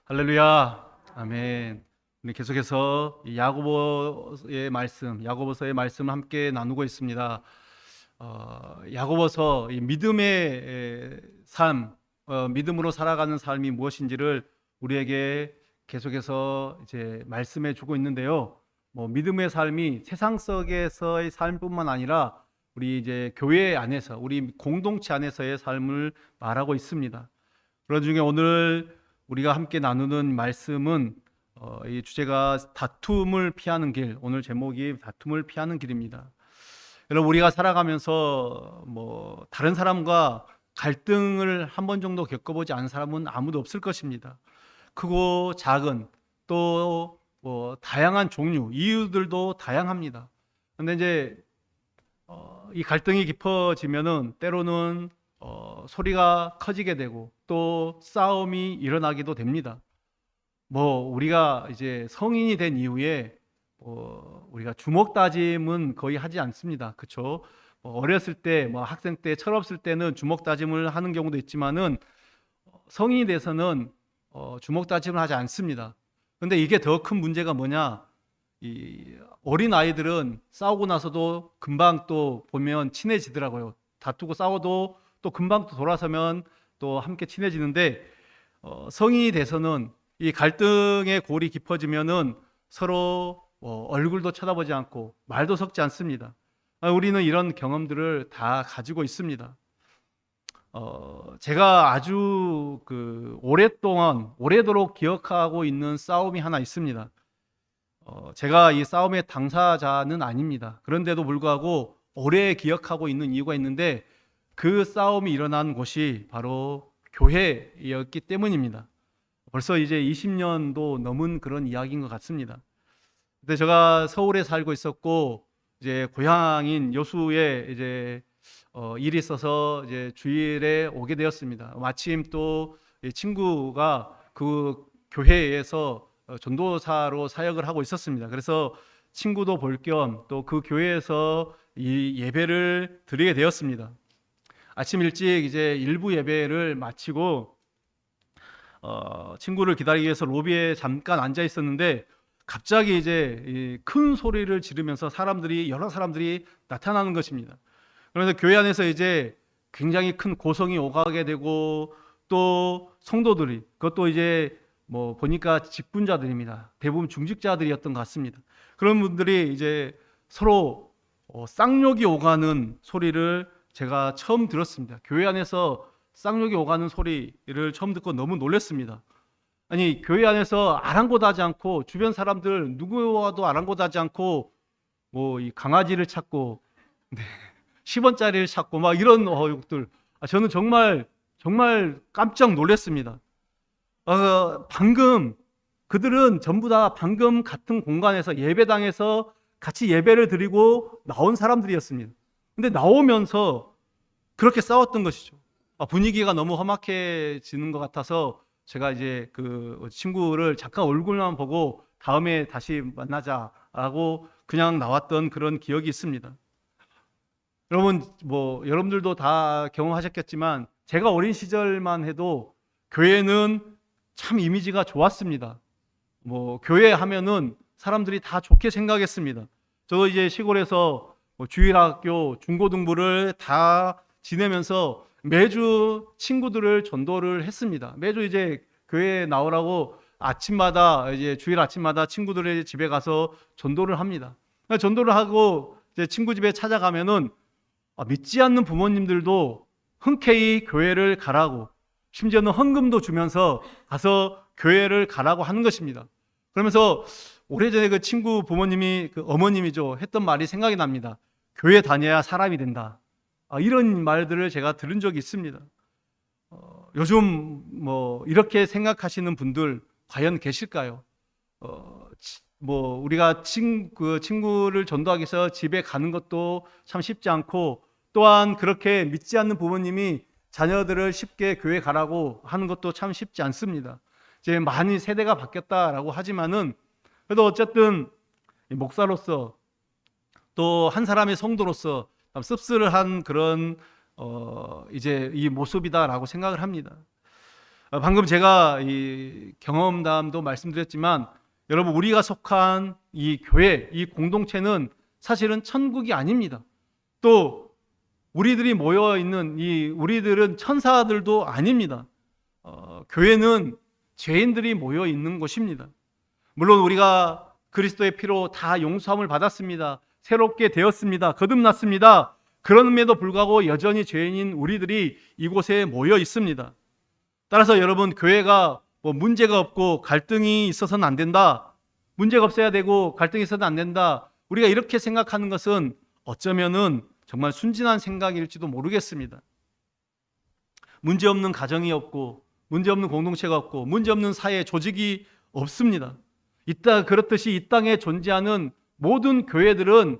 할렐루야, 아멘. 우리 계속해서 이 야고보서의 말씀을 함께 나누고 있습니다. 야고보서 이 믿음의 삶, 믿음으로 살아가는 삶이 무엇인지를 우리에게 계속해서 이제 말씀해 주고 있는데요. 믿음의 삶이 세상 속에서의 삶뿐만 아니라 우리 이제 교회 안에서, 우리 공동체 안에서의 삶을 말하고 있습니다. 그런 중에 오늘 우리가 함께 나누는 말씀은 이 주제가 다툼을 피하는 길, 오늘 제목이 다툼을 피하는 길입니다. 여러분, 우리가 살아가면서 다른 사람과 갈등을 한 번 정도 겪어보지 않은 사람은 아무도 없을 것입니다. 크고 작은 또 다양한 종류, 이유들도 다양합니다. 근데 이제 이 갈등이 깊어지면은 때로는 소리가 커지게 되고 또 싸움이 일어나기도 됩니다. 우리가 이제 성인이 된 이후에 우리가 주먹 다짐은 거의 하지 않습니다. 그렇죠? 어렸을 때, 학생 때, 철없을 때는 주먹 다짐을 하는 경우도 있지만은 성인이 돼서는 주먹 다짐을 하지 않습니다. 근데 이게 더 큰 문제가 뭐냐? 이 어린 아이들은 싸우고 나서도 금방 또 보면 친해지더라고요. 다투고 싸워도 또 금방 또 돌아서면 또 함께 친해지는데 성인이 돼서는 이 갈등의 골이 깊어지면은 서로 얼굴도 쳐다보지 않고 말도 섞지 않습니다. 우리는 이런 경험들을 다 가지고 있습니다. 제가 아주 오래도록 기억하고 있는 싸움이 하나 있습니다. 제가 이 싸움의 당사자는 아닙니다. 그런데도 불구하고 오래 기억하고 있는 이유가 있는데 그 싸움이 일어난 곳이 바로 교회였기 때문입니다. 벌써 이제 20년도 넘은 그런 이야기인 것 같습니다. 그때 제가 서울에 살고 있었고 이제 고향인 여수에 이제 일이 있어서 이제 주일에 오게 되었습니다. 마침 또 친구가 그 교회에서 전도사로 사역을 하고 있었습니다. 그래서 친구도 볼 겸 또 그 교회에서 이 예배를 드리게 되었습니다. 아침 일찍 이제 일부 예배를 마치고 친구를 기다리기 위해서 로비에 잠깐 앉아 있었는데 갑자기 이제 큰 소리를 지르면서 여러 사람들이 나타나는 것입니다. 그래서 교회 안에서 이제 굉장히 큰 고성이 오가게 되고 또 성도들이 그것도 이제 보니까 직분자들입니다. 대부분 중직자들이었던 것 같습니다. 그런 분들이 이제 서로 쌍욕이 오가는 소리를 제가 처음 들었습니다. 교회 안에서 쌍욕이 오가는 소리를 처음 듣고 너무 놀랐습니다. 아니, 교회 안에서 아랑곳하지 않고 주변 사람들 누구와도 아랑곳하지 않고 이 강아지를 찾고 10원짜리를 찾고 막 이런 어육들, 저는 정말 깜짝 놀랐습니다. 방금 그들은 전부 다 방금 같은 공간에서 예배당에서 같이 예배를 드리고 나온 사람들이었습니다. 근데 나오면서 그렇게 싸웠던 것이죠. 분위기가 너무 험악해지는 것 같아서 제가 이제 그 친구를 잠깐 얼굴만 보고 다음에 다시 만나자라고 그냥 나왔던 그런 기억이 있습니다. 여러분, 여러분들도 다 경험하셨겠지만 제가 어린 시절만 해도 교회는 참 이미지가 좋았습니다. 교회 하면은 사람들이 다 좋게 생각했습니다. 저도 이제 시골에서 주일학교, 중고등부를 다 지내면서 매주 친구들을 전도를 했습니다. 매주 이제 교회에 나오라고 주일 아침마다 친구들의 집에 가서 전도를 합니다. 전도를 하고 이제 친구 집에 찾아가면은 믿지 않는 부모님들도 흔쾌히 교회를 가라고, 심지어는 헌금도 주면서 가서 교회를 가라고 하는 것입니다. 그러면서 오래전에 그 친구 부모님이, 그 어머님이죠, 했던 말이 생각이 납니다. 교회 다녀야 사람이 된다. 이런 말들을 제가 들은 적이 있습니다. 요즘 이렇게 생각하시는 분들 과연 계실까요? 우리가 친구를 전도하기 위해서 집에 가는 것도 참 쉽지 않고, 또한 그렇게 믿지 않는 부모님이 자녀들을 쉽게 교회 가라고 하는 것도 참 쉽지 않습니다. 이제 많이 세대가 바뀌었다라고 하지만은 그래도 어쨌든 목사로서 또 한 사람의 성도로서 씁쓸한 그런 이제 이 모습이다라고 생각을 합니다. 방금 제가 이 경험담도 말씀드렸지만 여러분, 우리가 속한 이 교회, 이 공동체는 사실은 천국이 아닙니다. 또 우리들이 모여 있는 이 우리들은 천사들도 아닙니다. 교회는 죄인들이 모여 있는 곳입니다. 물론 우리가 그리스도의 피로 다 용서함을 받았습니다. 새롭게 되었습니다. 거듭났습니다. 그럼에도 불구하고 여전히 죄인인 우리들이 이곳에 모여 있습니다. 따라서 여러분, 교회가 문제가 없고 갈등이 있어서는 안 된다, 문제가 없어야 되고 갈등이 있어서는 안 된다, 우리가 이렇게 생각하는 것은 어쩌면은 정말 순진한 생각일지도 모르겠습니다. 문제 없는 가정이 없고, 문제 없는 공동체가 없고, 문제 없는 사회 조직이 없습니다. 그렇듯이 이 땅에 존재하는 모든 교회들은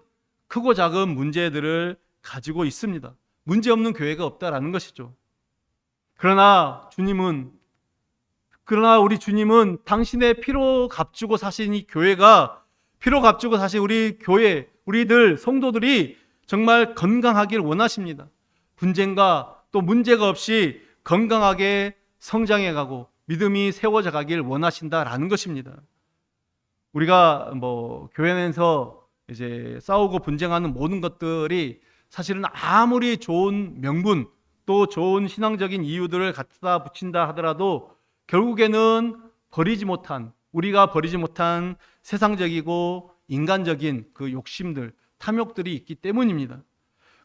크고 작은 문제들을 가지고 있습니다. 문제 없는 교회가 없다라는 것이죠. 그러나 우리 주님은 당신의 피로 값주고 사신 이 교회가, 피로 값주고 사신 우리 교회, 우리들 성도들이 정말 건강하길 원하십니다. 분쟁과 또 문제가 없이 건강하게 성장해가고 믿음이 세워져 가길 원하신다라는 것입니다. 우리가 교회 내에서 이제 싸우고 분쟁하는 모든 것들이 사실은 아무리 좋은 명분 또 좋은 신앙적인 이유들을 갖다 붙인다 하더라도 결국에는 우리가 버리지 못한 세상적이고 인간적인 그 욕심들, 탐욕들이 있기 때문입니다.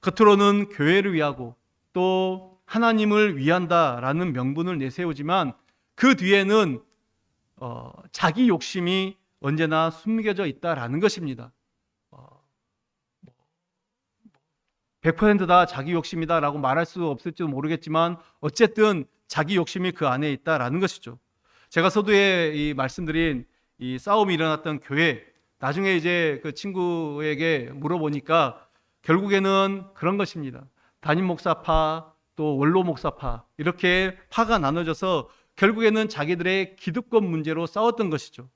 겉으로는 교회를 위하고 또 하나님을 위한다라는 명분을 내세우지만 그 뒤에는 자기 욕심이 언제나 숨겨져 있다라는 것입니다. 100%다 자기 욕심이다라고 말할 수 없을지도 모르겠지만 어쨌든 자기 욕심이 그 안에 있다라는 것이죠. 제가 서두에 말씀드린 이 싸움이 일어났던 교회, 나중에 이제 그 친구에게 물어보니까 결국에는 그런 것입니다. 담임 목사파 또 원로 목사파, 이렇게 파가 나눠져서 결국에는 자기들의 기득권 문제로 싸웠던 것이죠.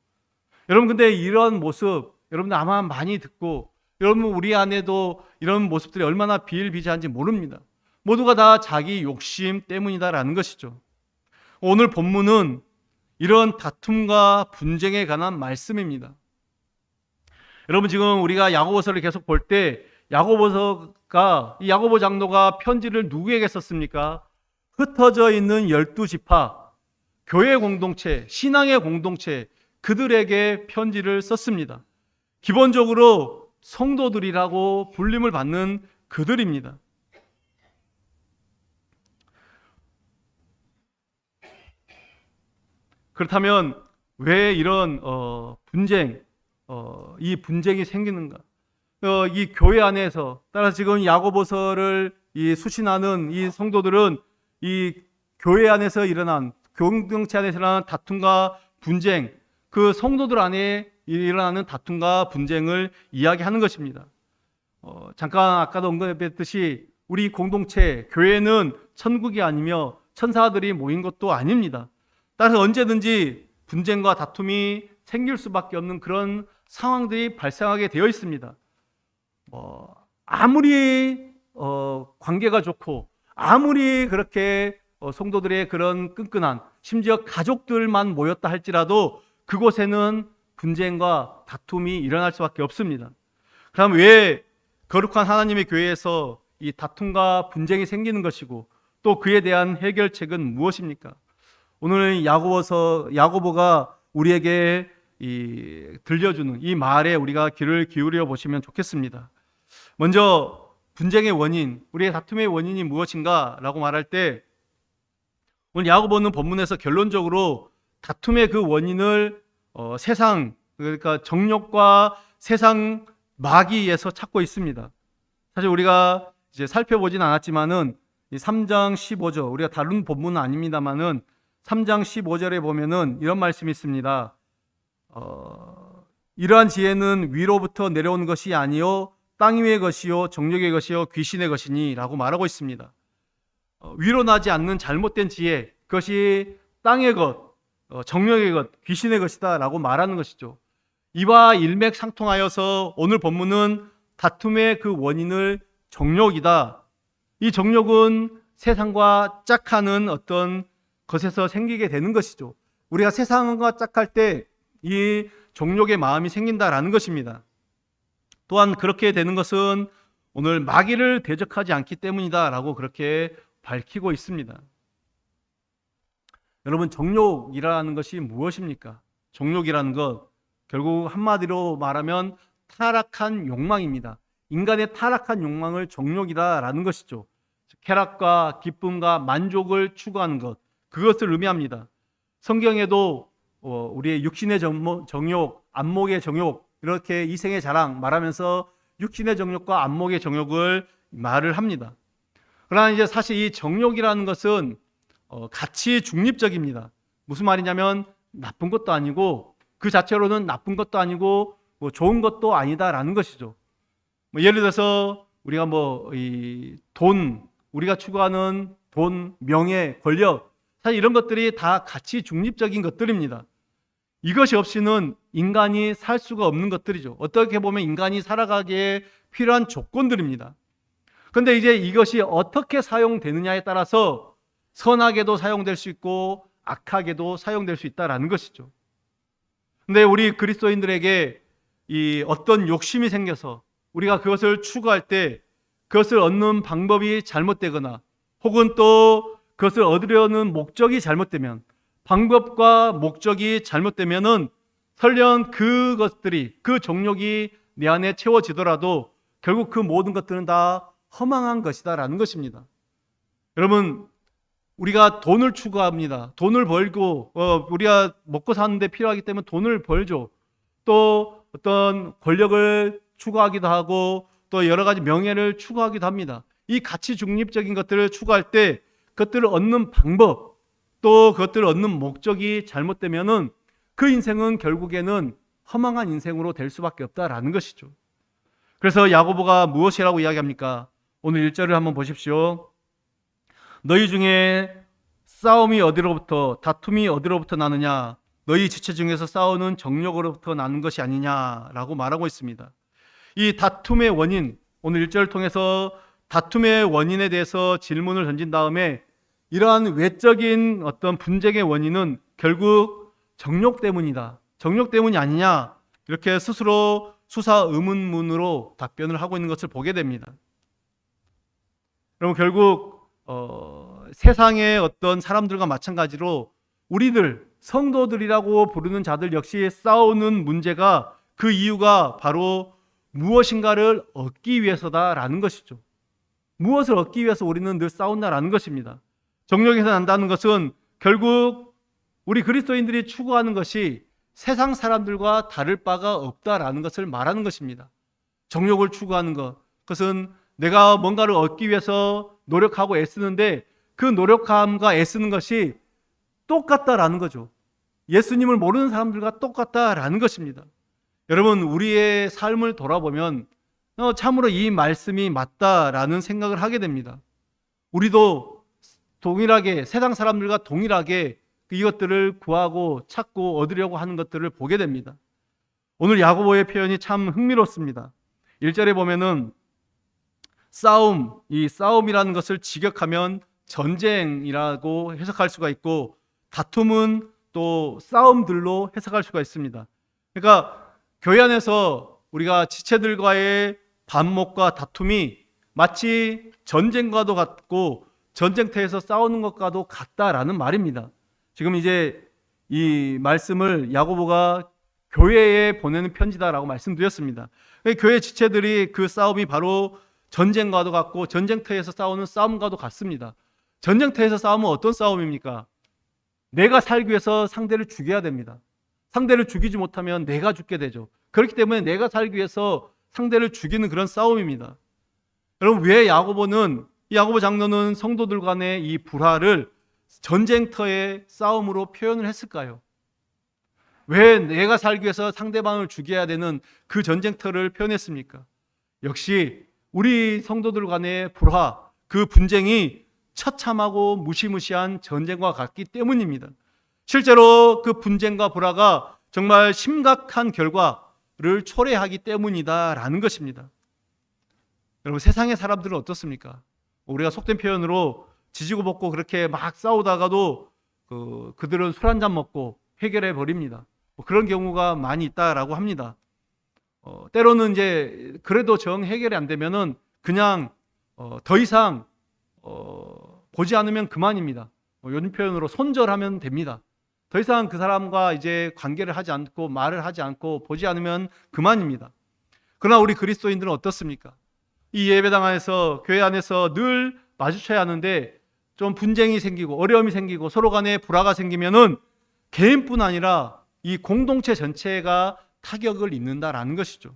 여러분, 근데 이런 모습 여러분들 아마 많이 듣고, 여러분 우리 안에도 이런 모습들이 얼마나 비일비재한지 모릅니다. 모두가 다 자기 욕심 때문이다라는 것이죠. 오늘 본문은 이런 다툼과 분쟁에 관한 말씀입니다. 여러분, 지금 우리가 야고보서를 계속 볼 때 이 야고보 장로가 편지를 누구에게 썼습니까? 흩어져 있는 12지파, 교회 공동체, 신앙의 공동체, 그들에게 편지를 썼습니다. 기본적으로 성도들이라고 불림을 받는 그들입니다. 그렇다면 왜 이런 이 분쟁이 생기는가? 이 교회 안에서, 따라서 지금 야고보서를 수신하는 이 성도들은 이 교회 안에서 일어난, 공동체 안에서 일어나는 다툼과 분쟁, 그 성도들 안에 일어나는 다툼과 분쟁을 이야기하는 것입니다. 잠깐 아까도 언급했듯이 우리 공동체, 교회는 천국이 아니며 천사들이 모인 것도 아닙니다. 따라서 언제든지 분쟁과 다툼이 생길 수밖에 없는 그런 상황들이 발생하게 되어 있습니다. 아무리 관계가 좋고, 아무리 그렇게 성도들의 그런 끈끈한, 심지어 가족들만 모였다 할지라도 그곳에는 분쟁과 다툼이 일어날 수밖에 없습니다. 그럼 왜 거룩한 하나님의 교회에서 이 다툼과 분쟁이 생기는 것이고 또 그에 대한 해결책은 무엇입니까? 오늘 야고보가 우리에게 들려주는 이 말에 우리가 귀를 기울여 보시면 좋겠습니다. 먼저 분쟁의 원인, 우리의 다툼의 원인이 무엇인가 라고 말할 때, 오늘 야고보는 본문에서 결론적으로 다툼의 그 원인을 세상, 그러니까 정욕과 세상 마귀에서 찾고 있습니다. 사실 우리가 이제 살펴보진 않았지만은 3장 15절, 우리가 다룬 본문은 아닙니다만은 3장 15절에 보면은 이런 말씀이 있습니다. 이러한 지혜는 위로부터 내려온 것이 아니요 땅 위의 것이요 정욕의 것이요 귀신의 것이니 라고 말하고 있습니다. 위로 나지 않는 잘못된 지혜, 그것이 땅의 것, 정욕의 것, 귀신의 것이다 라고 말하는 것이죠. 이와 일맥상통하여서 오늘 본문은 다툼의 그 원인을 정욕이다. 이 정욕은 세상과 짝하는 어떤 것에서 생기게 되는 것이죠. 우리가 세상과 짝할 때 이 정욕의 마음이 생긴다라는 것입니다. 또한 그렇게 되는 것은 오늘 마귀를 대적하지 않기 때문이다라고 그렇게 밝히고 있습니다. 여러분, 정욕이라는 것이 무엇입니까? 정욕이라는 것, 결국 한마디로 말하면 타락한 욕망입니다. 인간의 타락한 욕망을 정욕이다라는 것이죠. 쾌락과 기쁨과 만족을 추구하는 것, 그것을 의미합니다. 성경에도 우리의 육신의 정욕, 안목의 정욕, 이렇게 이생의 자랑 말하면서 육신의 정욕과 안목의 정욕을 말을 합니다. 그러나 이제 사실 이 정욕이라는 것은 가치 중립적입니다. 무슨 말이냐면 나쁜 것도 아니고 그 자체로는 나쁜 것도 아니고 뭐 좋은 것도 아니다라는 것이죠. 예를 들어서 우리가 우리가 추구하는 돈, 명예, 권력, 사실 이런 것들이 다 가치 중립적인 것들입니다. 이것이 없이는 인간이 살 수가 없는 것들이죠. 어떻게 보면 인간이 살아가기에 필요한 조건들입니다. 그런데 이제 이것이 어떻게 사용되느냐에 따라서 선하게도 사용될 수 있고 악하게도 사용될 수 있다는 것이죠. 근데 우리 그리스도인들에게 이 어떤 욕심이 생겨서 우리가 그것을 추구할 때 그것을 얻는 방법이 잘못되거나 혹은 또 그것을 얻으려는 목적이 잘못되면, 방법과 목적이 잘못되면은 설령 그것들이, 그 정욕이 내 안에 채워지더라도 결국 그 모든 것들은 다 허망한 것이다라는 것입니다. 여러분, 우리가 돈을 추구합니다. 돈을 벌고 우리가 먹고 사는데 필요하기 때문에 돈을 벌죠. 또 어떤 권력을 추구하기도 하고 또 여러 가지 명예를 추구하기도 합니다. 이 가치 중립적인 것들을 추구할 때 그것들을 얻는 방법, 또 그것들을 얻는 목적이 잘못되면은 그 인생은 결국에는 허망한 인생으로 될 수밖에 없다라는 것이죠. 그래서 야고보가 무엇이라고 이야기합니까? 오늘 1절을 한번 보십시오. 너희 중에 싸움이 어디로부터, 다툼이 어디로부터 나느냐? 너희 지체 중에서 싸우는 정욕으로부터 나는 것이 아니냐라고 말하고 있습니다. 이 다툼의 원인, 오늘 1절을 통해서 다툼의 원인에 대해서 질문을 던진 다음에 이러한 외적인 어떤 분쟁의 원인은 결국 정욕 때문이다, 정욕 때문이 아니냐, 이렇게 스스로 수사 의문문으로 답변을 하고 있는 것을 보게 됩니다. 여러분, 결국 세상의 어떤 사람들과 마찬가지로 우리들 성도들이라고 부르는 자들 역시 싸우는 문제가, 그 이유가 바로 무엇인가를 얻기 위해서다라는 것이죠. 무엇을 얻기 위해서 우리는 늘 싸운다라는 것입니다. 정욕에서 난다는 것은 결국 우리 그리스도인들이 추구하는 것이 세상 사람들과 다를 바가 없다라는 것을 말하는 것입니다. 정욕을 추구하는 것, 그것은 내가 뭔가를 얻기 위해서 노력하고 애쓰는데 그 노력함과 애쓰는 것이 똑같다라는 거죠. 예수님을 모르는 사람들과 똑같다라는 것입니다. 여러분, 우리의 삶을 돌아보면 참으로 이 말씀이 맞다라는 생각을 하게 됩니다. 우리도 동일하게, 세상 사람들과 동일하게 이것들을 구하고 찾고 얻으려고 하는 것들을 보게 됩니다. 오늘 야고보의 표현이 참 흥미롭습니다. 1절에 보면은 이 싸움이라는 것을 직역하면 전쟁이라고 해석할 수가 있고, 다툼은 또 싸움들로 해석할 수가 있습니다. 그러니까 교회 안에서 우리가 지체들과의 반목과 다툼이 마치 전쟁과도 같고 전쟁터에서 싸우는 것과도 같다라는 말입니다. 지금 이제 이 말씀을 야고보가 교회에 보내는 편지다라고 말씀드렸습니다. 교회 지체들이 그 싸움이 바로 전쟁과도 같고 전쟁터에서 싸우는 싸움과도 같습니다. 전쟁터에서 싸움은 어떤 싸움입니까? 내가 살기 위해서 상대를 죽여야 됩니다. 상대를 죽이지 못하면 내가 죽게 되죠. 그렇기 때문에 내가 살기 위해서 상대를 죽이는 그런 싸움입니다. 여러분, 왜 야고보 장로는 성도들 간의 이 불화를 전쟁터의 싸움으로 표현을 했을까요? 왜 내가 살기 위해서 상대방을 죽여야 되는 그 전쟁터를 표현했습니까? 역시 우리 성도들 간의 불화, 그 분쟁이 처참하고 무시무시한 전쟁과 같기 때문입니다. 실제로 그 분쟁과 불화가 정말 심각한 결과를 초래하기 때문이다라는 것입니다. 여러분, 세상의 사람들은 어떻습니까? 우리가 속된 표현으로 지지고 볶고 그렇게 막 싸우다가도 그들은 술 한잔 먹고 해결해 버립니다. 그런 경우가 많이 있다라고 합니다. 때로는 이제 그래도 정 해결이 안 되면은 그냥 더 이상 보지 않으면 그만입니다. 요즘 표현으로 손절하면 됩니다. 더 이상 그 사람과 이제 관계를 하지 않고 말을 하지 않고 보지 않으면 그만입니다. 그러나 우리 그리스도인들은 어떻습니까? 이 예배당 안에서, 교회 안에서 늘 마주쳐야 하는데 좀 분쟁이 생기고 어려움이 생기고 서로 간에 불화가 생기면은 개인뿐 아니라 이 공동체 전체가 타격을 입는다라는 것이죠.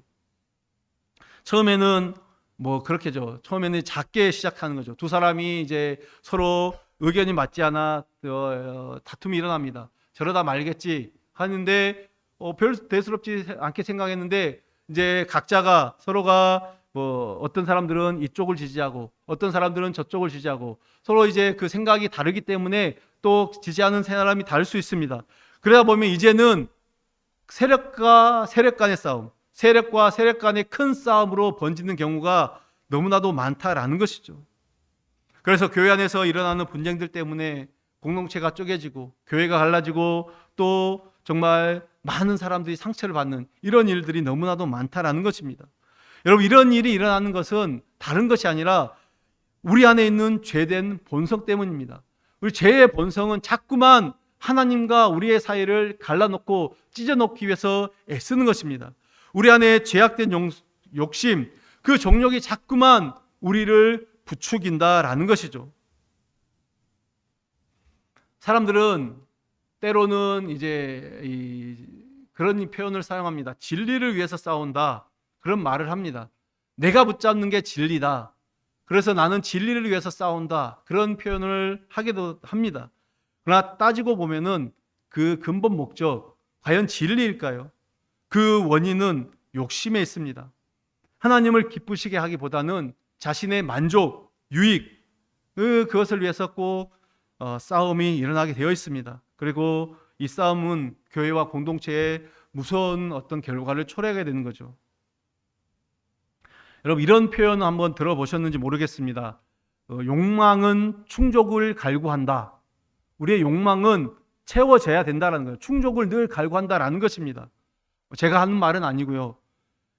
처음에는 그렇게죠. 처음에는 작게 시작하는 거죠. 두 사람이 이제 서로 의견이 맞지 않아 다툼이 일어납니다. 저러다 말겠지 하는데 별 대수롭지 않게 생각했는데 이제 각자가 서로가 어떤 사람들은 이쪽을 지지하고 어떤 사람들은 저쪽을 지지하고 서로 이제 그 생각이 다르기 때문에 또 지지하는 사람이 다를 수 있습니다. 그러다 보면 이제는 세력과 세력 간의 싸움, 세력과 세력 간의 큰 싸움으로 번지는 경우가 너무나도 많다라는 것이죠. 그래서 교회 안에서 일어나는 분쟁들 때문에 공동체가 쪼개지고 교회가 갈라지고 또 정말 많은 사람들이 상처를 받는 이런 일들이 너무나도 많다라는 것입니다. 여러분, 이런 일이 일어나는 것은 다른 것이 아니라 우리 안에 있는 죄된 본성 때문입니다. 우리 죄의 본성은 자꾸만 하나님과 우리의 사이를 갈라놓고 찢어놓기 위해서 애쓰는 것입니다. 우리 안에 죄악된 욕심, 그 정욕이 자꾸만 우리를 부추긴다라는 것이죠. 사람들은 때로는 이제 그런 표현을 사용합니다. 진리를 위해서 싸운다. 그런 말을 합니다. 내가 붙잡는 게 진리다. 그래서 나는 진리를 위해서 싸운다. 그런 표현을 하기도 합니다. 그러나 따지고 보면은 그 근본 목적, 과연 진리일까요? 그 원인은 욕심에 있습니다. 하나님을 기쁘시게 하기보다는 자신의 만족, 유익, 그것을 위해서 꼭 싸움이 일어나게 되어 있습니다. 그리고 이 싸움은 교회와 공동체에 무서운 어떤 결과를 초래하게 되는 거죠. 여러분, 이런 표현 한번 들어보셨는지 모르겠습니다. 욕망은 충족을 갈구한다. 우리의 욕망은 채워져야 된다는 거예요. 충족을 늘 갈구한다라는 것입니다. 제가 하는 말은 아니고요.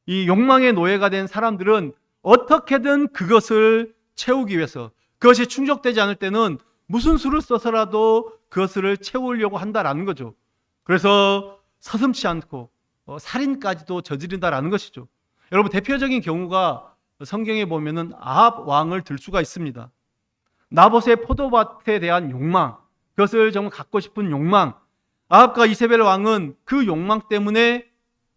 이 욕망의 노예가 된 사람들은 어떻게든 그것을 채우기 위해서, 그것이 충족되지 않을 때는 무슨 수를 써서라도 그것을 채우려고 한다라는 거죠. 그래서 서슴지 않고 살인까지도 저지른다라는 것이죠. 여러분, 대표적인 경우가 성경에 보면은 아합 왕을 들 수가 있습니다. 나봇의 포도밭에 대한 욕망, 그것을 정말 갖고 싶은 욕망. 아합과 이세벨 왕은 그 욕망 때문에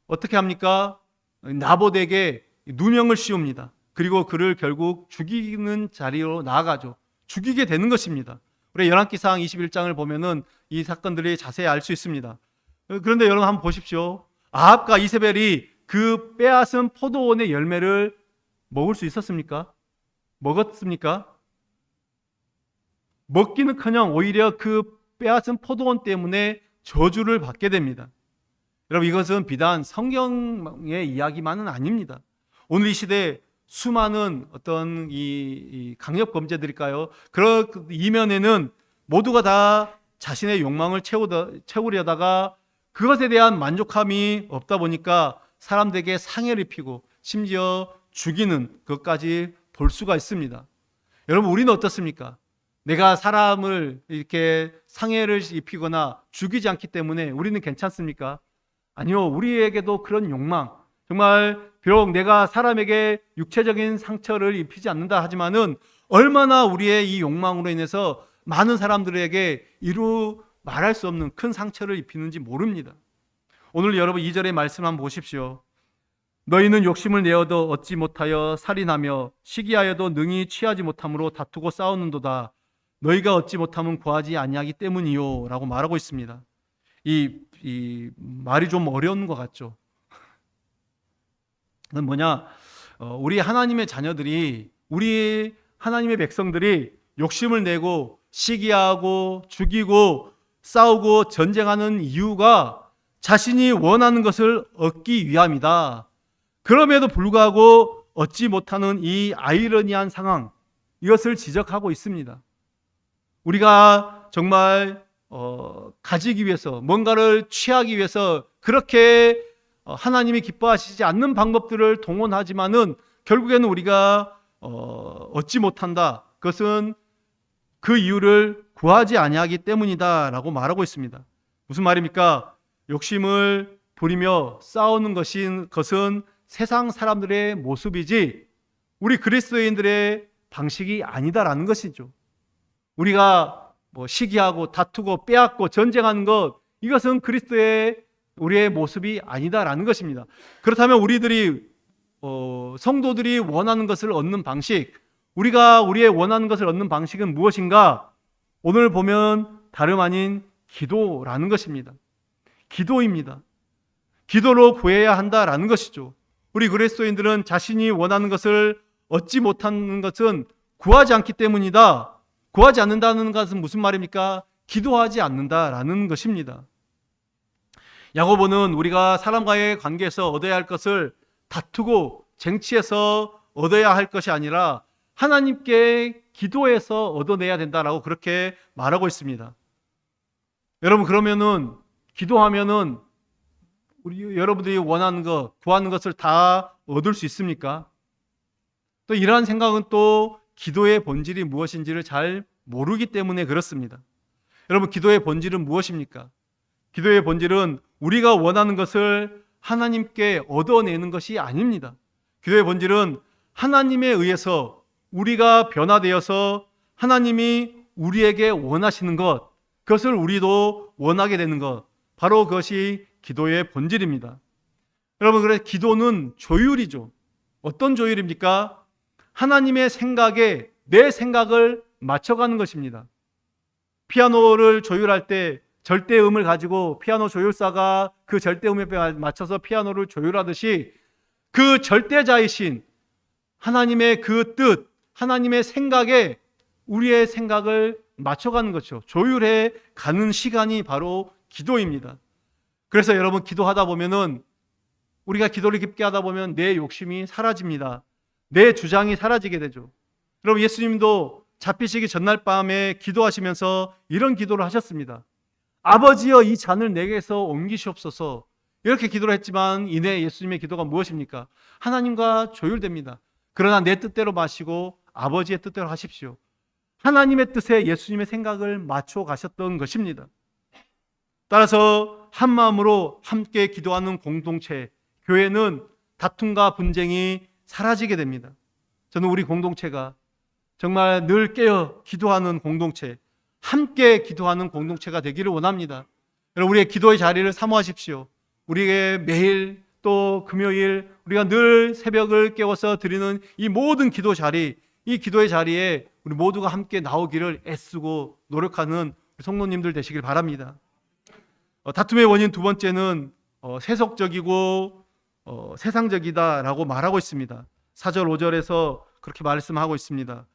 어떻게 합니까? 나봇에게 누명을 씌웁니다. 그리고 그를 결국 죽이는 자리로 나아가죠. 죽이게 되는 것입니다. 우리 열왕기상 21장을 보면은 이 사건들이 자세히 알 수 있습니다. 그런데 여러분 한번 보십시오. 아합과 이세벨이 그 빼앗은 포도원의 열매를 먹을 수 있었습니까? 먹었습니까? 먹기는커녕 오히려 그 빼앗은 포도원 때문에 저주를 받게 됩니다. 여러분, 이것은 비단 성경의 이야기만은 아닙니다. 오늘 이 시대에 수많은 어떤 이 강력 범죄들일까요? 그런 이면에는 모두가 다 자신의 욕망을 채우려다가 그것에 대한 만족함이 없다 보니까 사람들에게 상해를 입히고 심지어 죽이는 것까지 볼 수가 있습니다. 여러분, 우리는 어떻습니까? 내가 사람을 이렇게 상해를 입히거나 죽이지 않기 때문에 우리는 괜찮습니까? 아니요, 우리에게도 그런 욕망, 정말 비록 내가 사람에게 육체적인 상처를 입히지 않는다 하지만은 얼마나 우리의 이 욕망으로 인해서 많은 사람들에게 이루 말할 수 없는 큰 상처를 입히는지 모릅니다. 오늘 여러분 2절의 말씀 한번 보십시오. 너희는 욕심을 내어도 얻지 못하여 살인하며 시기하여도 능히 취하지 못함으로 다투고 싸우는도다. 너희가 얻지 못하면 구하지 아니하기 때문이요 라고 말하고 있습니다. 이 말이 좀 어려운 것 같죠. 그건 뭐냐, 우리 하나님의 자녀들이, 우리 하나님의 백성들이 욕심을 내고 시기하고 죽이고 싸우고 전쟁하는 이유가 자신이 원하는 것을 얻기 위함이다. 그럼에도 불구하고 얻지 못하는 이 아이러니한 상황, 이것을 지적하고 있습니다. 우리가 정말 가지기 위해서, 뭔가를 취하기 위해서 그렇게 하나님이 기뻐하시지 않는 방법들을 동원하지만은 결국에는 우리가 얻지 못한다. 그것은 그 이유를 구하지 아니하기 때문이다라고 말하고 있습니다. 무슨 말입니까? 욕심을 부리며 싸우는 것은 세상 사람들의 모습이지 우리 그리스도인들의 방식이 아니다라는 것이죠. 우리가 시기하고 다투고 빼앗고 전쟁하는 것, 이것은 우리의 모습이 아니다라는 것입니다. 그렇다면 성도들이 원하는 것을 얻는 방식, 우리가 우리의 원하는 것을 얻는 방식은 무엇인가? 오늘 보면 다름 아닌 기도라는 것입니다. 기도입니다. 기도로 구해야 한다라는 것이죠. 우리 그리스도인들은 자신이 원하는 것을 얻지 못하는 것은 구하지 않기 때문이다. 구하지 않는다는 것은 무슨 말입니까? 기도하지 않는다라는 것입니다. 야고보는 우리가 사람과의 관계에서 얻어야 할 것을 다투고 쟁취해서 얻어야 할 것이 아니라 하나님께 기도해서 얻어내야 된다라고 그렇게 말하고 있습니다. 여러분, 그러면은 기도하면은 여러분들이 원하는 것, 구하는 것을 다 얻을 수 있습니까? 또 이러한 생각은 또 기도의 본질이 무엇인지를 잘 모르기 때문에 그렇습니다. 여러분, 기도의 본질은 무엇입니까? 기도의 본질은 우리가 원하는 것을 하나님께 얻어내는 것이 아닙니다. 기도의 본질은 하나님에 의해서 우리가 변화되어서 하나님이 우리에게 원하시는 것, 그것을 우리도 원하게 되는 것, 바로 그것이 기도의 본질입니다. 여러분, 그래서 기도는 조율이죠. 어떤 조율입니까? 하나님의 생각에 내 생각을 맞춰가는 것입니다. 피아노를 조율할 때 절대음을 가지고 피아노 조율사가 그 절대음에 맞춰서 피아노를 조율하듯이 그 절대자이신 하나님의 그 뜻, 하나님의 생각에 우리의 생각을 맞춰가는 것이죠. 조율해 가는 시간이 바로 기도입니다. 그래서 여러분, 기도하다 보면은, 우리가 기도를 깊게 하다 보면 내 욕심이 사라집니다. 내 주장이 사라지게 되죠. 여러분, 예수님도 잡히시기 전날 밤에 기도하시면서 이런 기도를 하셨습니다. 아버지여, 이 잔을 내게서 옮기시옵소서. 이렇게 기도를 했지만 이내 예수님의 기도가 무엇입니까? 하나님과 조율됩니다. 그러나 내 뜻대로 마시고 아버지의 뜻대로 하십시오. 하나님의 뜻에 예수님의 생각을 맞춰 가셨던 것입니다. 따라서 한 마음으로 함께 기도하는 공동체, 교회는 다툼과 분쟁이 사라지게 됩니다. 저는 우리 공동체가 정말 늘 깨어 기도하는 공동체, 함께 기도하는 공동체가 되기를 원합니다. 여러분, 우리의 기도의 자리를 사모하십시오. 우리의 매일 또 금요일 우리가 늘 새벽을 깨워서 드리는 이 모든 기도 자리, 이 기도의 자리에 우리 모두가 함께 나오기를 애쓰고 노력하는 성도님들 되시길 바랍니다. 다툼의 원인 두 번째는 세속적이고 세상적이다라고 말하고 있습니다. 4절 5절에서 그렇게 말씀하고 있습니다.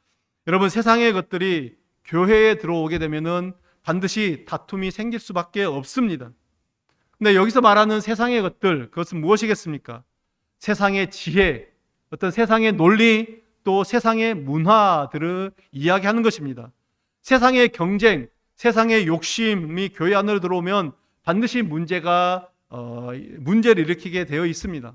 여러분, 세상의 것들이 교회에 들어오게 되면은 반드시 다툼이 생길 수밖에 없습니다. 근데 여기서 말하는 세상의 것들, 그것은 무엇이겠습니까? 세상의 지혜, 어떤 세상의 논리, 또 세상의 문화들을 이야기하는 것입니다. 세상의 경쟁, 세상의 욕심이 교회 안으로 들어오면 반드시 문제를 일으키게 되어 있습니다.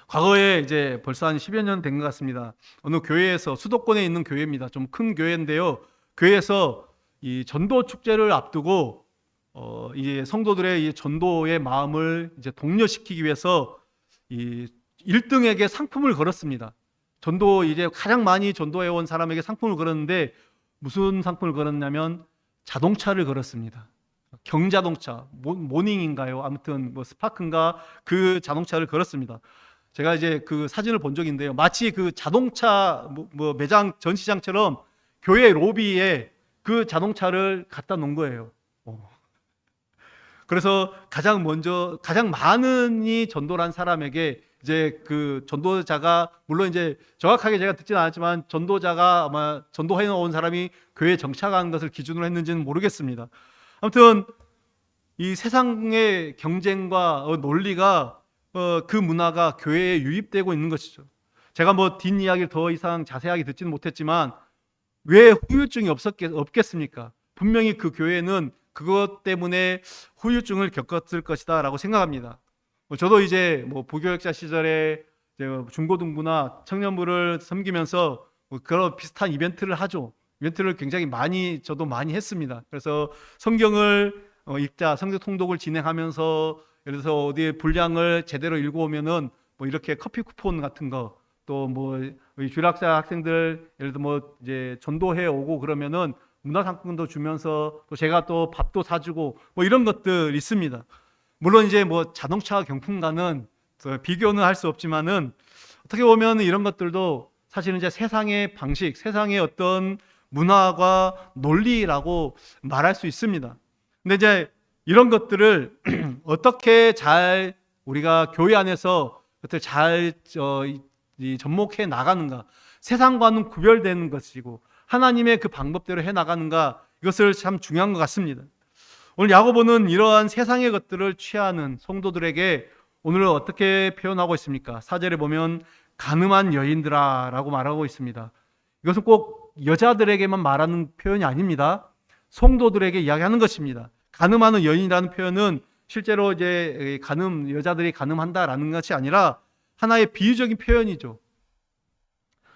과거에 이제 벌써 한 10여 년 된 것 같습니다. 어느 교회에서, 수도권에 있는 교회입니다. 좀 큰 교회인데요. 교회에서 이 전도 축제를 앞두고 이 성도들의 이 전도의 마음을 이제 독려시키기 위해서 이 1등에게 상품을 걸었습니다. 이제 가장 많이 전도해 온 사람에게 상품을 걸었는데 무슨 상품을 걸었냐면 자동차를 걸었습니다. 경자동차, 모닝인가요? 아무튼 스파크인가, 그 자동차를 걸었습니다. 제가 이제 그 사진을 본 적이 있는데요. 마치 그 자동차 매장 전시장처럼 교회 로비에 그 자동차를 갖다 놓은 거예요. 그래서 가장 많이 전도를 한 사람에게 이제 그 전도자가, 물론 이제 정확하게 제가 듣지는 않았지만 전도자가 아마 전도해 온 사람이 교회에 정착한 것을 기준으로 했는지는 모르겠습니다. 아무튼 이 세상의 경쟁과 논리가 그 문화가 교회에 유입되고 있는 것이죠. 제가 뒷이야기를 더 이상 자세하게 듣지는 못했지만 왜 후유증이 없겠습니까? 분명히 그 교회는 그것 때문에 후유증을 겪었을 것이다 라고 생각합니다. 저도 이제 부교역자 시절에 이제 중고등부나 청년부를 섬기면서 그런 비슷한 이벤트를 하죠. 이벤트를 굉장히 저도 많이 했습니다. 그래서 성경을 읽자, 성경 통독을 진행하면서 예를 들어서 어디에 분량을 제대로 읽어오면은 이렇게 커피 쿠폰 같은 거, 또 주일학사 학생들 예를 들어 이제 전도해 오고 그러면은 문화상품도 주면서 또 제가 또 밥도 사주고 이런 것들 있습니다. 물론 이제 자동차 경품과는 비교는 할 수 없지만은 어떻게 보면 이런 것들도 사실은 이제 세상의 방식, 세상의 어떤 문화와 논리라고 말할 수 있습니다. 근데 이제 이런 것들을 어떻게 잘 우리가 교회 안에서 그것을 잘 접목해 나가는가, 세상과는 구별되는 것이고 하나님의 그 방법대로 해 나가는가, 이것을 참 중요한 것 같습니다. 오늘 야고보는 이러한 세상의 것들을 취하는 성도들에게 오늘 어떻게 표현하고 있습니까? 4절에 보면 가늠한 여인들아 라고 말하고 있습니다. 이것은 꼭 여자들에게만 말하는 표현이 아닙니다. 성도들에게 이야기하는 것입니다. 가늠하는 여인이라는 표현은 실제로 이제 여자들이 가늠한다라는 것이 아니라 하나의 비유적인 표현이죠.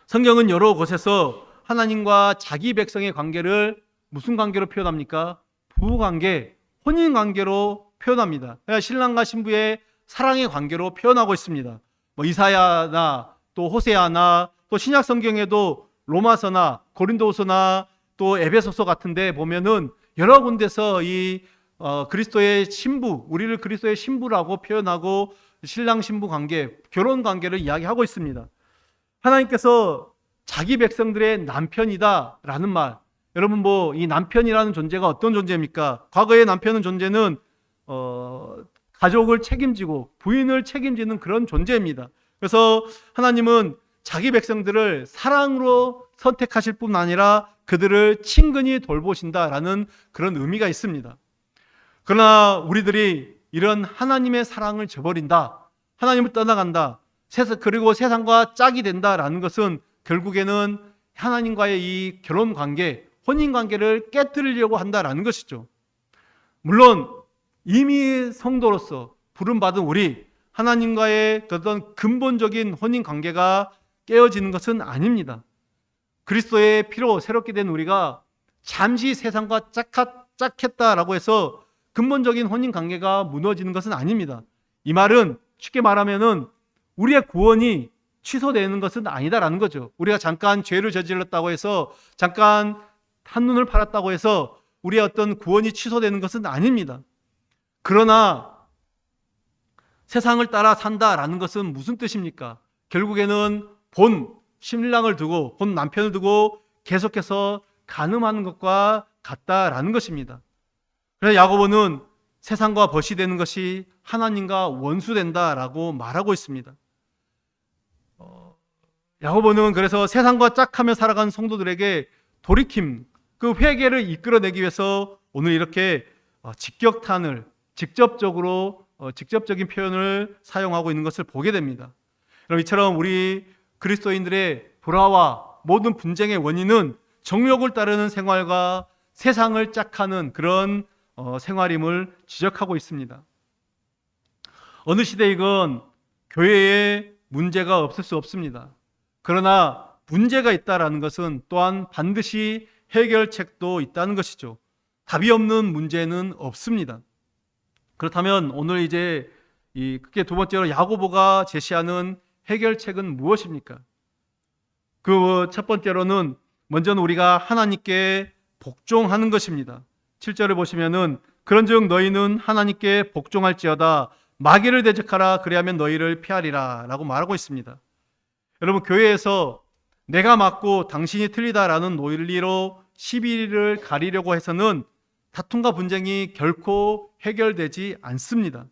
성경은 여러 곳에서 하나님과 자기 백성의 관계를 무슨 관계로 표현합니까? 부부관계, 혼인관계로 표현합니다. 신랑과 신부의 사랑의 관계로 표현하고 있습니다. 이사야나 또 호세아나 또 신약 성경에도 로마서나 고린도서나 또 에베소서 같은 데 보면은 여러 군데서 이 그리스도의 신부, 우리를 그리스도의 신부라고 표현하고 신랑 신부 관계, 결혼 관계를 이야기하고 있습니다. 하나님께서 자기 백성들의 남편이다라는 말, 여러분 이 남편이라는 존재가 어떤 존재입니까? 과거의 남편은 존재는 가족을 책임지고 부인을 책임지는 그런 존재입니다. 그래서 하나님은 자기 백성들을 사랑으로 선택하실 뿐 아니라 그들을 친근히 돌보신다라는 그런 의미가 있습니다. 그러나 우리들이 이런 하나님의 사랑을 저버린다, 하나님을 떠나간다, 그리고 세상과 짝이 된다라는 것은 결국에는 하나님과의 이 결혼 관계, 혼인 관계를 깨뜨리려고 한다라는 것이죠. 물론 이미 성도로서 부름받은 우리, 하나님과의 어떤 근본적인 혼인 관계가 깨어지는 것은 아닙니다. 그리스도의 피로 새롭게 된 우리가 잠시 세상과 짝했다라고 해서 근본적인 혼인 관계가 무너지는 것은 아닙니다. 이 말은 쉽게 말하면은 우리의 구원이 취소되는 것은 아니다라는 거죠. 우리가 잠깐 죄를 저질렀다고 해서, 잠깐 한눈을 팔았다고 해서 우리의 어떤 구원이 취소되는 것은 아닙니다. 그러나 세상을 따라 산다라는 것은 무슨 뜻입니까? 결국에는 본 신랑을 두고, 본 남편을 두고 계속해서 간음하는 것과 같다라는 것입니다. 그래서 야고보는 세상과 벗이 되는 것이 하나님과 원수된다라고 말하고 있습니다. 야고보는 그래서 세상과 짝하며 살아가는 성도들에게 돌이킴, 그 회개를 이끌어내기 위해서 오늘 이렇게 직접적인 표현을 사용하고 있는 것을 보게 됩니다. 그럼 이처럼 우리 그리스도인들의 불화와 모든 분쟁의 원인은 정욕을 따르는 생활과 세상을 짝하는 그런 생활임을 지적하고 있습니다. 어느 시대이건 교회에 문제가 없을 수 없습니다. 그러나 문제가 있다라는 것은 또한 반드시 해결책도 있다는 것이죠. 답이 없는 문제는 없습니다. 그렇다면 오늘 이제 그게 두 번째로 야고보가 제시하는 해결책은 무엇입니까? 그 첫 번째로는 먼저는 우리가 하나님께 복종하는 것입니다. 7절에 보시면은 그런즉 너희는 하나님께 복종할지어다 마귀를 대적하라 그리하면 너희를 피하리라 라고 말하고 있습니다. 여러분, 교회에서 내가 맞고 당신이 틀리다라는 논리로 시비를 가리려고 해서는 다툼과 분쟁이 결코 해결되지 않습니다.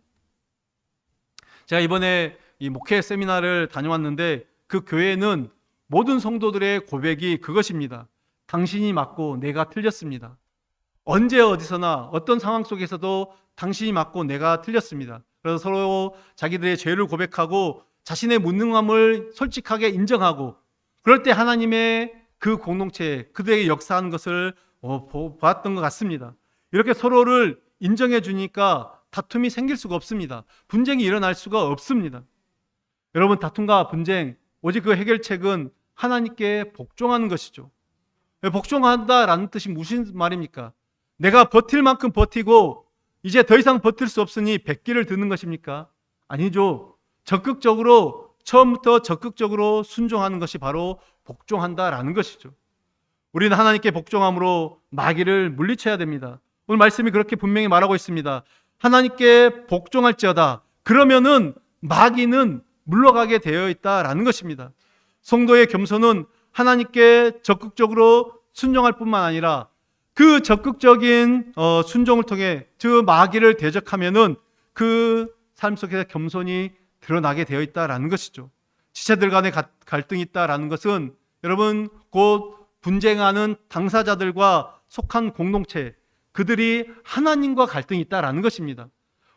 제가 이번에 이 목회 세미나를 다녀왔는데 그 교회는 모든 성도들의 고백이 그것입니다. 당신이 맞고 내가 틀렸습니다. 언제 어디서나 어떤 상황 속에서도 당신이 맞고 내가 틀렸습니다. 그래서 서로 자기들의 죄를 고백하고 자신의 무능함을 솔직하게 인정하고, 그럴 때 하나님의 그 공동체, 그들에게 역사하는 것을 봤던 것 같습니다. 이렇게 서로를 인정해 주니까 다툼이 생길 수가 없습니다. 분쟁이 일어날 수가 없습니다. 여러분, 다툼과 분쟁, 오직 그 해결책은 하나님께 복종하는 것이죠. 복종한다라는 뜻이 무슨 말입니까? 내가 버틸 만큼 버티고 이제 더 이상 버틸 수 없으니 백기를 드는 것입니까? 아니죠. 처음부터 적극적으로 순종하는 것이 바로 복종한다라는 것이죠. 우리는 하나님께 복종함으로 마귀를 물리쳐야 됩니다. 오늘 말씀이 그렇게 분명히 말하고 있습니다. 하나님께 복종할지어다. 그러면은 마귀는 물러가게 되어 있다라는 것입니다. 성도의 겸손은 하나님께 적극적으로 순종할 뿐만 아니라 그 적극적인 순종을 통해 그 마귀를 대적하면은 그 삶 속에서 겸손이 드러나게 되어 있다라는 것이죠. 지체들 간의 갈등이 있다라는 것은 여러분 곧 분쟁하는 당사자들과 속한 공동체, 그들이 하나님과 갈등이 있다라는 것입니다.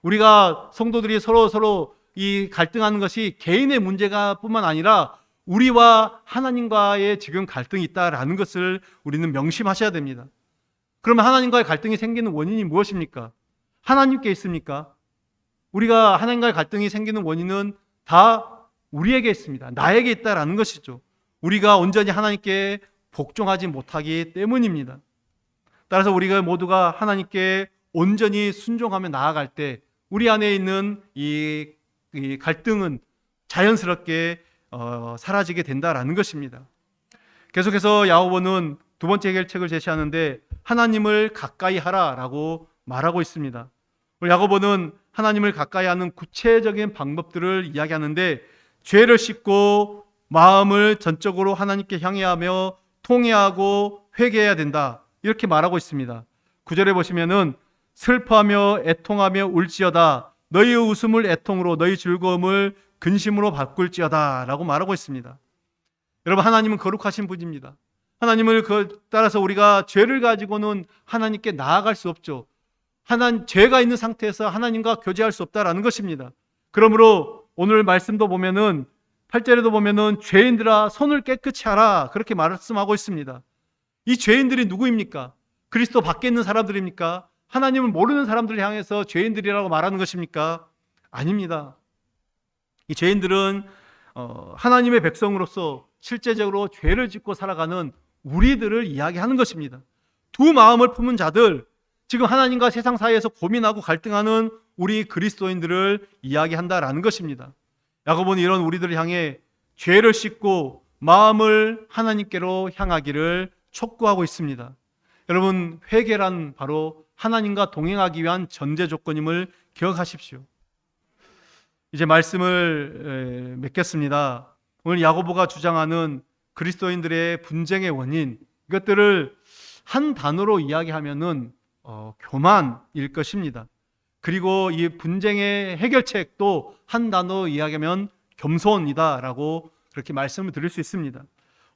우리가 성도들이 서로 이 갈등하는 것이 개인의 문제가 뿐만 아니라 우리와 하나님과의 지금 갈등이 있다라는 것을 우리는 명심하셔야 됩니다. 그러면 하나님과의 갈등이 생기는 원인이 무엇입니까? 하나님께 있습니까? 우리가 하나님과의 갈등이 생기는 원인은 다 우리에게 있습니다. 나에게 있다라는 것이죠. 우리가 온전히 하나님께 복종하지 못하기 때문입니다. 따라서 우리가 모두가 하나님께 온전히 순종하며 나아갈 때 우리 안에 있는 이 갈등은 자연스럽게 사라지게 된다라는 것입니다. 계속해서 야고보는 두 번째 해결책을 제시하는데 하나님을 가까이 하라라고 말하고 있습니다. 야고보는 하나님을 가까이 하는 구체적인 방법들을 이야기하는데 죄를 씻고 마음을 전적으로 하나님께 향해하며 통회하고 회개해야 된다, 이렇게 말하고 있습니다. 9절에 보시면은 슬퍼하며 애통하며 울지어다 너희의 웃음을 애통으로 너희 즐거움을 근심으로 바꿀지어다 라고 말하고 있습니다. 여러분, 하나님은 거룩하신 분입니다. 하나님을 따라서 우리가 죄를 가지고는 하나님께 나아갈 수 없죠. 죄가 있는 상태에서 하나님과 교제할 수 없다라는 것입니다. 그러므로 오늘 말씀도 보면은 8절에도 보면은 죄인들아 손을 깨끗이 하라, 그렇게 말씀하고 있습니다. 이 죄인들이 누구입니까? 그리스도 밖에 있는 사람들입니까? 하나님을 모르는 사람들을 향해서 죄인들이라고 말하는 것입니까? 아닙니다. 이 죄인들은 하나님의 백성으로서 실제적으로 죄를 짓고 살아가는 우리들을 이야기하는 것입니다. 두 마음을 품은 자들, 지금 하나님과 세상 사이에서 고민하고 갈등하는 우리 그리스도인들을 이야기한다라는 것입니다. 야고보는 이런 우리들을 향해 죄를 씻고 마음을 하나님께로 향하기를 촉구하고 있습니다. 여러분, 회개란 바로 하나님과 동행하기 위한 전제 조건임을 기억하십시오. 이제 말씀을 맺겠습니다. 오늘 야고보가 주장하는 그리스도인들의 분쟁의 원인, 이것들을 한 단어로 이야기하면은 교만일 것입니다. 그리고 이 분쟁의 해결책도 한 단어로 이야기하면 겸손이다라고 그렇게 말씀을 드릴 수 있습니다.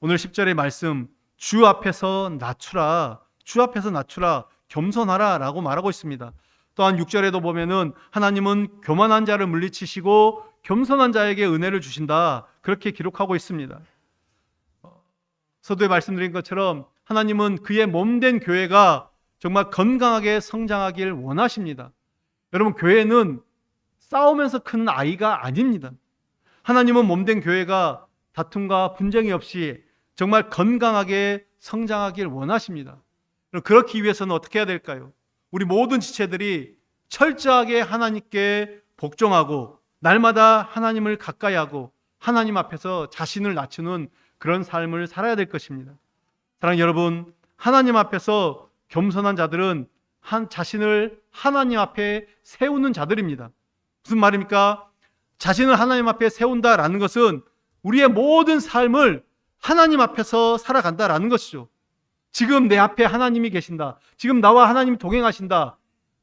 오늘 10절의 말씀, 주 앞에서 낮추라, 주 앞에서 낮추라, 겸손하라 라고 말하고 있습니다. 또한 6절에도 보면은 하나님은 교만한 자를 물리치시고 겸손한 자에게 은혜를 주신다, 그렇게 기록하고 있습니다. 서두에 말씀드린 것처럼 하나님은 그의 몸된 교회가 정말 건강하게 성장하길 원하십니다. 여러분, 교회는 싸우면서 크는 아이가 아닙니다. 하나님은 몸된 교회가 다툼과 분쟁이 없이 정말 건강하게 성장하길 원하십니다. 그렇기 위해서는 어떻게 해야 될까요? 우리 모든 지체들이 철저하게 하나님께 복종하고 날마다 하나님을 가까이 하고 하나님 앞에서 자신을 낮추는 그런 삶을 살아야 될 것입니다. 사랑하는 여러분, 하나님 앞에서 겸손한 자들은 자신을 하나님 앞에 세우는 자들입니다. 무슨 말입니까? 자신을 하나님 앞에 세운다라는 것은 우리의 모든 삶을 하나님 앞에서 살아간다라는 것이죠. 지금 내 앞에 하나님이 계신다, 지금 나와 하나님이 동행하신다,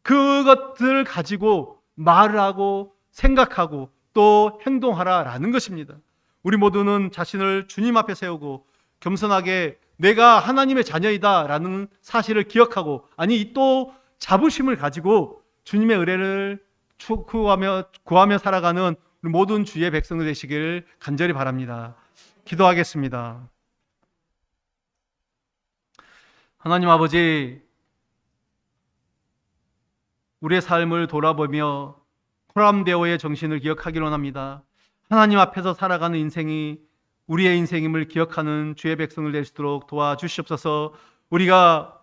그것들을 가지고 말을 하고 생각하고 또 행동하라라는 것입니다. 우리 모두는 자신을 주님 앞에 세우고 겸손하게 내가 하나님의 자녀이다 라는 사실을 기억하고, 아니 또 자부심을 가지고 주님의 은혜를 구하며 살아가는 우리 모든 주의 백성들 되시길 간절히 바랍니다. 기도하겠습니다. 하나님 아버지, 우리의 삶을 돌아보며 코람데오의 정신을 기억하기로 합니다. 하나님 앞에서 살아가는 인생이 우리의 인생임을 기억하는 주의 백성을 될 수 있도록 도와주시옵소서. 우리가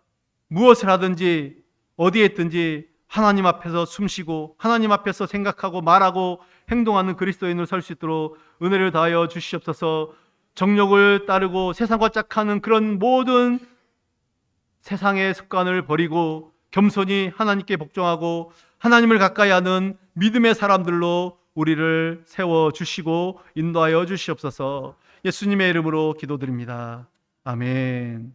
무엇을 하든지 어디에 있든지 하나님 앞에서 숨쉬고 하나님 앞에서 생각하고 말하고 행동하는 그리스도인으로 설 수 있도록 은혜를 다하여 주시옵소서. 정욕을 따르고 세상과 짝하는 그런 모든 세상의 습관을 버리고 겸손히 하나님께 복종하고 하나님을 가까이 하는 믿음의 사람들로 우리를 세워주시고 인도하여 주시옵소서. 예수님의 이름으로 기도드립니다. 아멘.